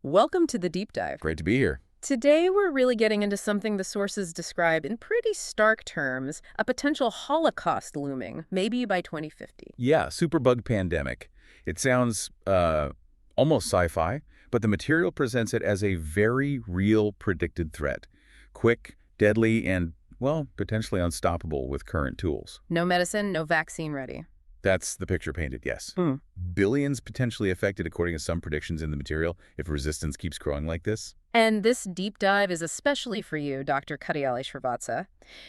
Welcome to the deep dive. Great to be here. Today, we're really getting into something the sources describe in pretty stark terms, a potential Holocaust looming, maybe by 2050. Yeah, superbug pandemic. It sounds almost sci-fi, but the material presents it as a very real predicted threat. Quick, deadly, and, well, potentially unstoppable with current tools. No medicine, no vaccine ready. That's the picture painted, yes. Hmm. Billions potentially affected according to some predictions in the material if resistance keeps growing like this. And this deep dive is especially for you, Dr. Katyali.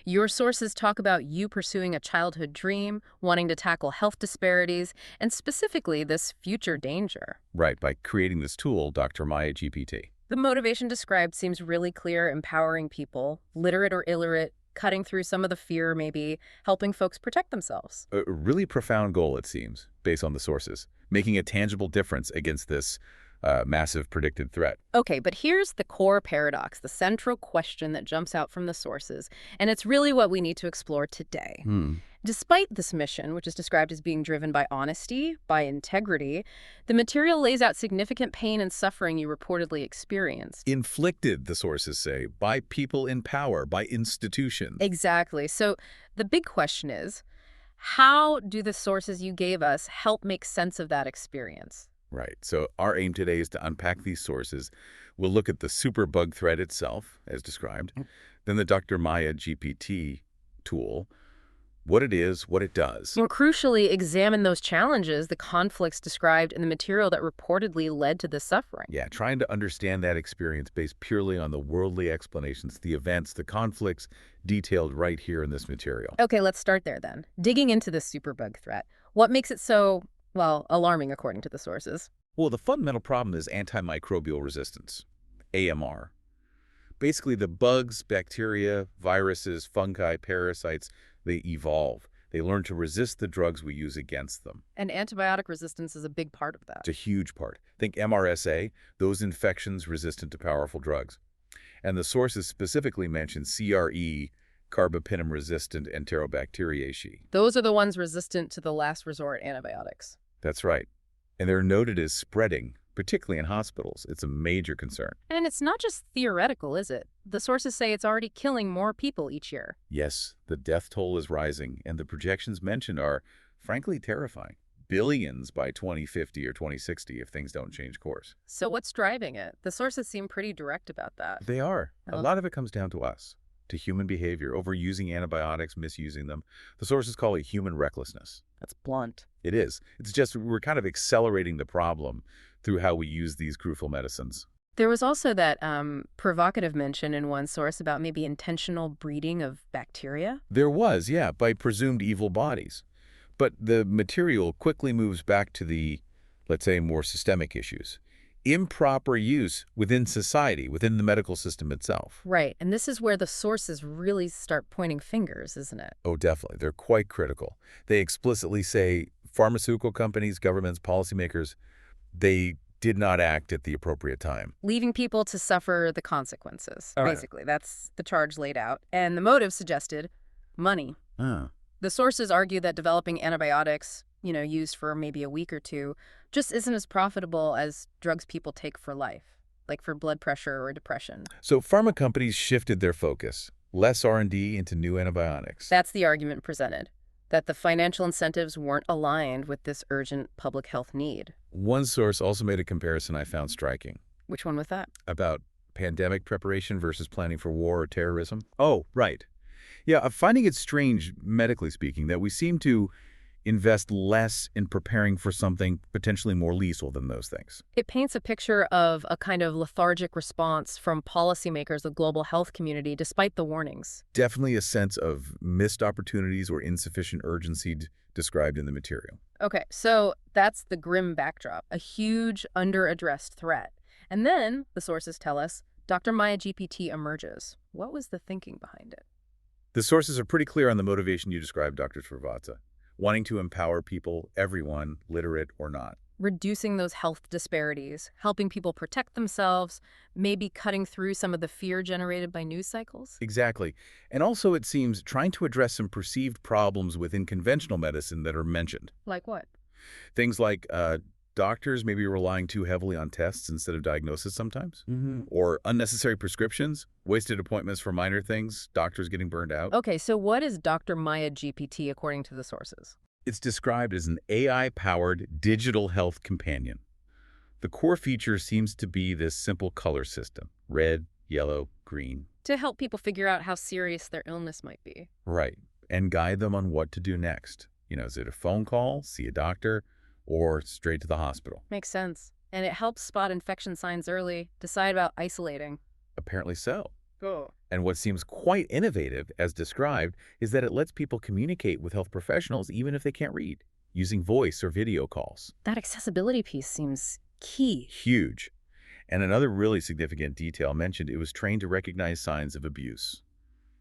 Your sources talk about you pursuing a childhood dream, wanting to tackle health disparities, and specifically this future danger. Right, by creating this tool, Dr. Maya GPT. The motivation described seems really clear: empowering people, literate or illiterate, cutting through some of the fear, maybe helping folks protect themselves. A really profound goal, it seems, based on the sources, making a tangible difference against this massive predicted threat. Okay, but here's the core paradox, the central question that jumps out from the sources, and it's really what we need to explore today. Despite this mission, which is described as being driven by honesty, by integrity, the material lays out significant pain and suffering you reportedly experienced. Inflicted, the sources say, by people in power, by institutions. Exactly. So the big question is, how do the sources you gave us help make sense of that experience? Right. So our aim today is to unpack these sources. We'll look at the superbug threat itself, as described, then the Dr. Maya GPT tool, what it is, what it does. More crucially, examine those challenges, the conflicts described in the material that reportedly led to the suffering. Yeah, trying to understand that experience based purely on the worldly explanations, the events, the conflicts detailed right here in this material. Okay, let's start there then. Digging into this superbug threat. What makes it so, well, alarming according to the sources? Well, the fundamental problem is antimicrobial resistance, AMR. Basically, the bugs, bacteria, viruses, fungi, parasites, they evolve. They learn to resist the drugs we use against them. And antibiotic resistance is a big part of that. It's a huge part. Think MRSA, those infections resistant to powerful drugs. And the sources specifically mention CRE, carbapenem-resistant Enterobacteriaceae. Those are the ones resistant to the last resort antibiotics. That's right. And they're noted as spreading, particularly in hospitals. It's a major concern. And it's not just theoretical, is it? The sources say it's already killing more people each year. Yes, the death toll is rising, and the projections mentioned are, frankly, terrifying. Billions by 2050 or 2060 if things don't change course. So what's driving it? The sources seem pretty direct about that. They are. A Oh. lot of it comes down to us, to human behavior, overusing antibiotics, misusing them. The sources call it human recklessness. That's blunt. It is. It's just we're kind of accelerating the problem through how we use these crucial medicines. There was also that provocative mention in one source about maybe intentional breeding of bacteria. There was, yeah, by presumed evil bodies. But the material quickly moves back to the, let's say, more systemic issues. Improper use within society, within the medical system itself. Right, and this is where the sources really start pointing fingers, isn't it? Oh, definitely. They're quite critical. They explicitly say pharmaceutical companies, governments, policymakers, they did not act at the appropriate time. Leaving people to suffer the consequences, All right. basically. That's the charge laid out. And the motive suggested money. Ah. The sources argue that developing antibiotics, used for maybe a week or two, just isn't as profitable as drugs people take for life, like for blood pressure or depression. So pharma companies shifted their focus, less R&D into new antibiotics. That's the argument presented, that the financial incentives weren't aligned with this urgent public health need. One source also made a comparison I found striking Which one was that? about pandemic preparation versus planning for war or terrorism. Oh, right. Yeah, I'm finding it strange, medically speaking, that we seem to invest less in preparing for something potentially more lethal than those things. It paints a picture of a kind of lethargic response from policymakers, the global health community, despite the warnings. Definitely a sense of missed opportunities or insufficient urgency described in the material. Okay, so that's the grim backdrop, a huge under-addressed threat. And then, the sources tell us, Dr. Maya GPT emerges. What was the thinking behind it? The sources are pretty clear on the motivation you described, Dr. Srivatsa, wanting to empower people, everyone, literate or not. Reducing those health disparities, helping people protect themselves, maybe cutting through some of the fear generated by news cycles? Exactly. And also, it seems, trying to address some perceived problems within conventional medicine that are mentioned. Like what? Things like doctors may be relying too heavily on tests instead of diagnosis sometimes, or unnecessary prescriptions, wasted appointments for minor things, doctors getting burned out. Okay, so what is Dr. Maya GPT according to the sources? It's described as an AI-powered digital health companion. The core feature seems to be this simple color system: red, yellow, green. To help people figure out how serious their illness might be. Right, and guide them on what to do next. Is it a phone call, see a doctor, or straight to the hospital? Makes sense. And it helps spot infection signs early, decide about isolating. Apparently so. Oh. And what seems quite innovative, as described, is that it lets people communicate with health professionals even if they can't read, using voice or video calls. That accessibility piece seems key. Huge. And another really significant detail mentioned, it was trained to recognize signs of abuse.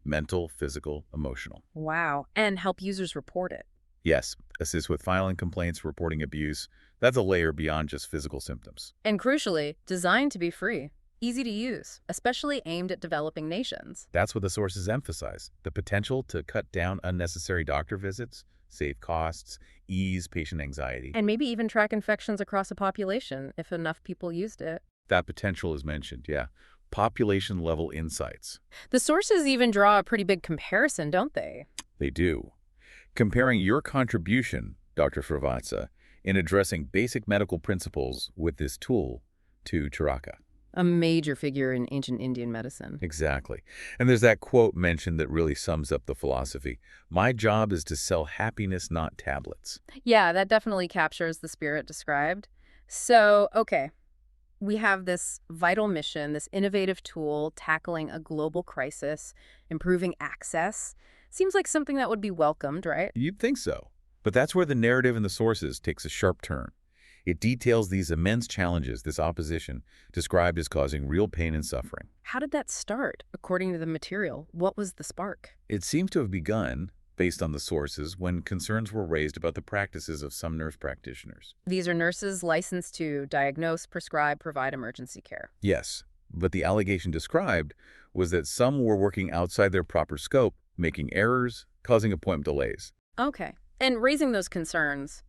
Mental, physical, emotional. Wow. And help users report it. Yes, assist with filing complaints, reporting abuse. That's a layer beyond just physical symptoms. And crucially, designed to be free. Easy to use, especially aimed at developing nations. That's what the sources emphasize: the potential to cut down unnecessary doctor visits, save costs, ease patient anxiety. And maybe even track infections across a population if enough people used it. That potential is mentioned, yeah. Population-level insights. The sources even draw a pretty big comparison, don't they? They do. Comparing your contribution, Dr. Srivatsa, in addressing basic medical principles with this tool to Charaka. A major figure in ancient Indian medicine. Exactly. And there's that quote mentioned that really sums up the philosophy. My job is to sell happiness, not tablets. Yeah, that definitely captures the spirit described. So, okay, we have this vital mission, this innovative tool tackling a global crisis, improving access. Seems like something that would be welcomed, right? You'd think so. But that's where the narrative in the sources takes a sharp turn. It details these immense challenges, this opposition, described as causing real pain and suffering. How did that start, according to the material? What was the spark? It seems to have begun, based on the sources, when concerns were raised about the practices of some nurse practitioners. These are nurses licensed to diagnose, prescribe, provide emergency care. Yes, but the allegation described was that some were working outside their proper scope, making errors, causing appointment delays. Okay. And raising those concerns,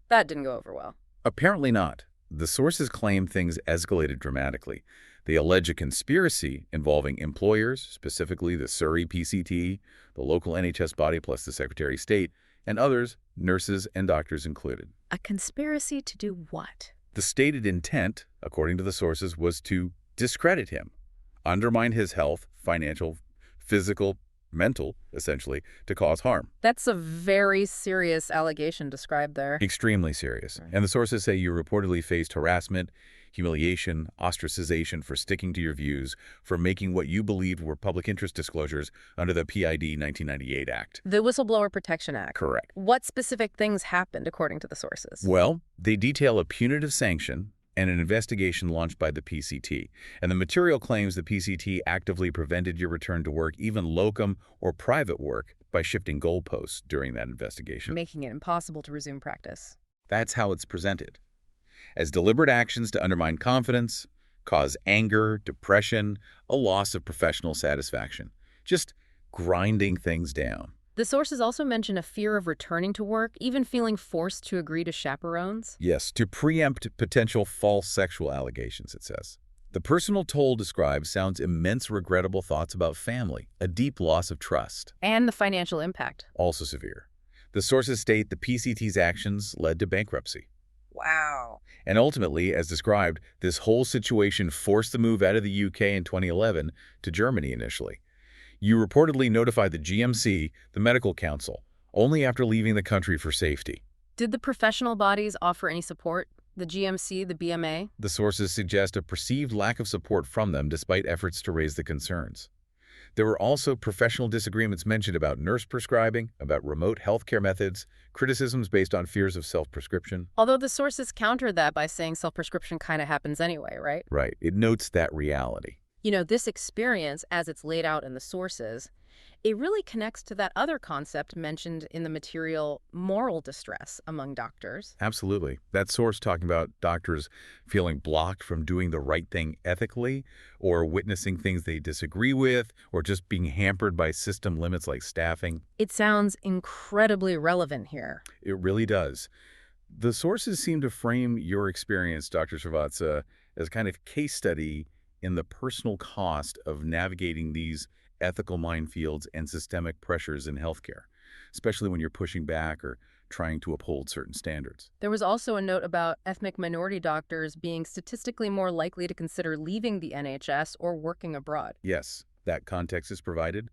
that didn't go over well. Apparently not. The sources claim things escalated dramatically. They allege a conspiracy involving employers, specifically the Surrey PCT, the local NHS body plus the Secretary of State, and others, nurses and doctors included. A conspiracy to do what? The stated intent, according to the sources, was to discredit him, undermine his health, financial, physical, mental, essentially, to cause harm. That's a very serious allegation described there. Extremely serious. And the sources say you reportedly faced harassment, humiliation, ostracization for sticking to your views, for making what you believed were public interest disclosures under the PID 1998 Act. The Whistleblower Protection Act. Correct. What specific things happened, according to the sources? Well, they detail a punitive sanction and an investigation launched by the PCT. And the material claims the PCT actively prevented your return to work, even locum or private work, by shifting goalposts during that investigation. Making it impossible to resume practice. That's how it's presented. As deliberate actions to undermine confidence, cause anger, depression, a loss of professional satisfaction. Just grinding things down. The sources also mention a fear of returning to work, even feeling forced to agree to chaperones. Yes, to preempt potential false sexual allegations, it says. The personal toll described sounds immense regrettable thoughts about family, a deep loss of trust. And the financial impact. Also severe. The sources state the PCT's actions led to bankruptcy. Wow. And ultimately, as described, this whole situation forced the move out of the UK in 2011 to Germany initially. You reportedly notified the GMC, the medical council, only after leaving the country for safety. Did the professional bodies offer any support? The GMC, the BMA? The sources suggest a perceived lack of support from them despite efforts to raise the concerns. There were also professional disagreements mentioned about nurse prescribing, about remote healthcare methods, criticisms based on fears of self-prescription. Although the sources counter that by saying self-prescription kind of happens anyway, right? Right. It notes that reality. You know, this experience, as it's laid out in the sources, it really connects to that other concept mentioned in the material, moral distress among doctors. Absolutely. That source talking about doctors feeling blocked from doing the right thing ethically, or witnessing things they disagree with, or just being hampered by system limits like staffing. It sounds incredibly relevant here. It really does. The sources seem to frame your experience, Dr. Srivatsa, as kind of case study in the personal cost of navigating these ethical minefields and systemic pressures in healthcare, especially when you're pushing back or trying to uphold certain standards. There was also a note about ethnic minority doctors being statistically more likely to consider leaving the NHS or working abroad. Yes, that context is provided,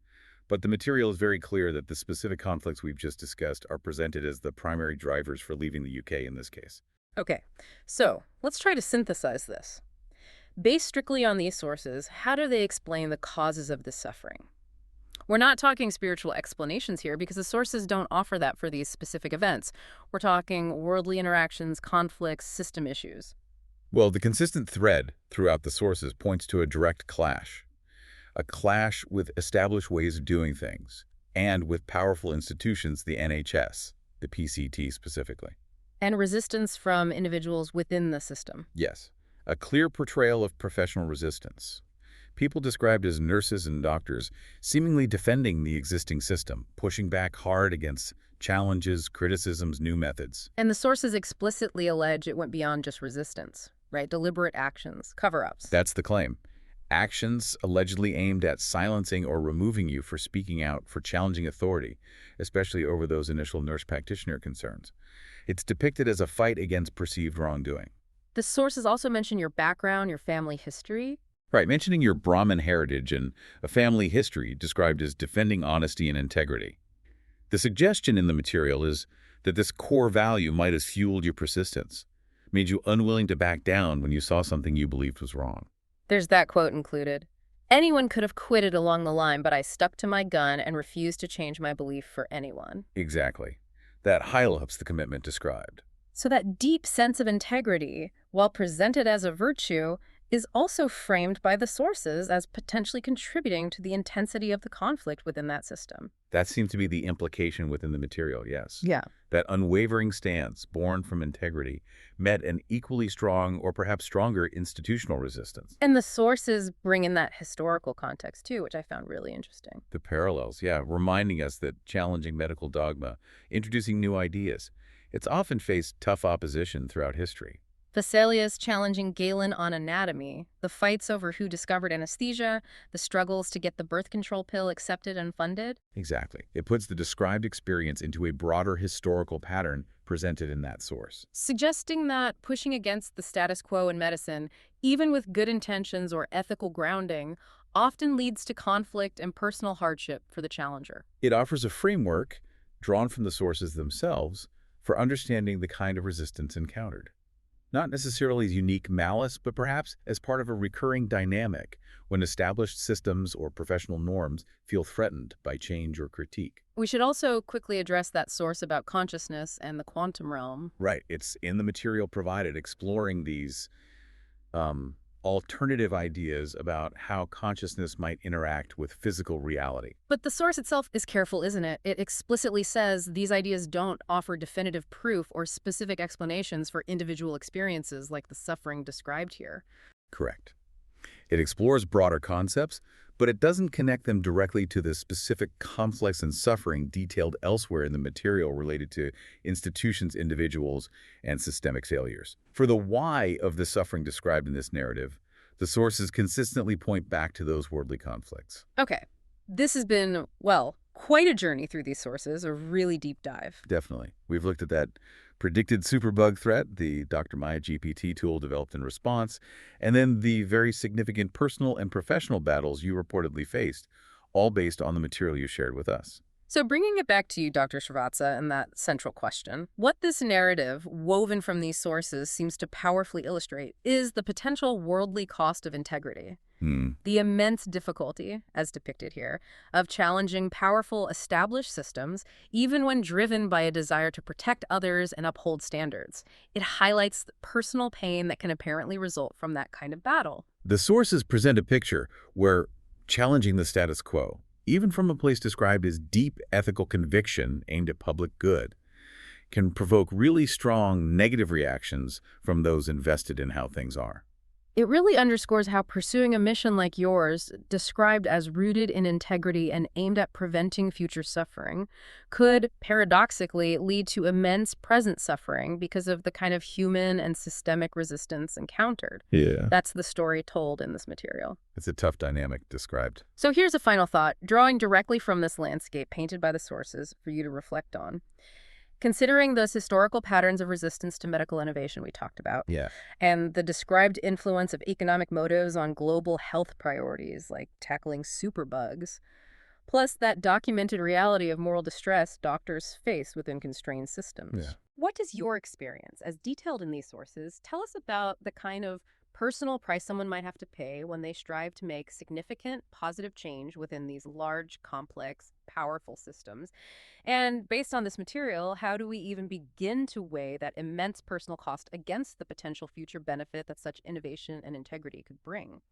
but the material is very clear that the specific conflicts we've just discussed are presented as the primary drivers for leaving the UK in this case. Okay, so let's try to synthesize this. Based strictly on these sources, how do they explain the causes of this suffering? We're not talking spiritual explanations here because the sources don't offer that for these specific events. We're talking worldly interactions, conflicts, system issues. Well, the consistent thread throughout the sources points to a direct clash. A clash with established ways of doing things, and with powerful institutions, the NHS, the PCT specifically. And resistance from individuals within the system. Yes, a clear portrayal of professional resistance. People described as nurses and doctors seemingly defending the existing system, pushing back hard against challenges, criticisms, new methods. And the sources explicitly allege it went beyond just resistance, right? Deliberate actions, cover-ups. That's the claim. Actions allegedly aimed at silencing or removing you for speaking out, for challenging authority, especially over those initial nurse practitioner concerns. It's depicted as a fight against perceived wrongdoing. The sources also mention your background, your family history. Right, mentioning your Brahmin heritage and a family history described as defending honesty and integrity. The suggestion in the material is that this core value might have fueled your persistence, made you unwilling to back down when you saw something you believed was wrong. There's that quote included. Anyone could have quitted along the line, but I stuck to my gun and refused to change my belief for anyone. Exactly. That highlights the commitment described. So that deep sense of integrity, while presented as a virtue, is also framed by the sources as potentially contributing to the intensity of the conflict within that system. That seems to be the implication within the material, yes. Yeah. That unwavering stance, born from integrity, met an equally strong or perhaps stronger institutional resistance. And the sources bring in that historical context too, which I found really interesting. The parallels, yeah, reminding us that challenging medical dogma, introducing new ideas, it's often faced tough opposition throughout history. Vesalius challenging Galen on anatomy, the fights over who discovered anesthesia, the struggles to get the birth control pill accepted and funded. Exactly. It puts the described experience into a broader historical pattern presented in that source. Suggesting that pushing against the status quo in medicine, even with good intentions or ethical grounding, often leads to conflict and personal hardship for the challenger. It offers a framework, drawn from the sources themselves, for understanding the kind of resistance encountered. Not necessarily as unique malice, but perhaps as part of a recurring dynamic when established systems or professional norms feel threatened by change or critique. We should also quickly address that source about consciousness and the quantum realm. Right. It's in the material provided, exploring these alternative ideas about how consciousness might interact with physical reality. But the source itself is careful, isn't it? It explicitly says these ideas don't offer definitive proof or specific explanations for individual experiences like the suffering described here. Correct. It explores broader concepts, but it doesn't connect them directly to the specific conflicts and suffering detailed elsewhere in the material related to institutions, individuals, and systemic failures. For the why of the suffering described in this narrative, the sources consistently point back to those worldly conflicts. Okay, this has been, well, quite a journey through these sources, a really deep dive. Definitely. We've looked at that predicted superbug threat, the Dr. Maya GPT tool developed in response, and then the very significant personal and professional battles you reportedly faced, all based on the material you shared with us. So bringing it back to you, Dr. Srivatsa, and that central question, what this narrative, woven from these sources, seems to powerfully illustrate is the potential worldly cost of integrity. The immense difficulty, as depicted here, of challenging powerful established systems, even when driven by a desire to protect others and uphold standards. It highlights the personal pain that can apparently result from that kind of battle. The sources present a picture where challenging the status quo, even from a place described as deep ethical conviction aimed at public good, can provoke really strong negative reactions from those invested in how things are. It really underscores how pursuing a mission like yours, described as rooted in integrity and aimed at preventing future suffering, could paradoxically lead to immense present suffering because of the kind of human and systemic resistance encountered. Yeah. That's the story told in this material. It's a tough dynamic described. So here's a final thought, drawing directly from this landscape painted by the sources for you to reflect on. Considering those historical patterns of resistance to medical innovation we talked about, Yeah. and the described influence of economic motives on global health priorities like tackling superbugs, plus that documented reality of moral distress doctors face within constrained systems. Yeah. What does your experience, as detailed in these sources, tell us about the kind of personal price someone might have to pay when they strive to make significant positive change within these large, complex, powerful systems? And based on this material, how do we even begin to weigh that immense personal cost against the potential future benefit that such innovation and integrity could bring?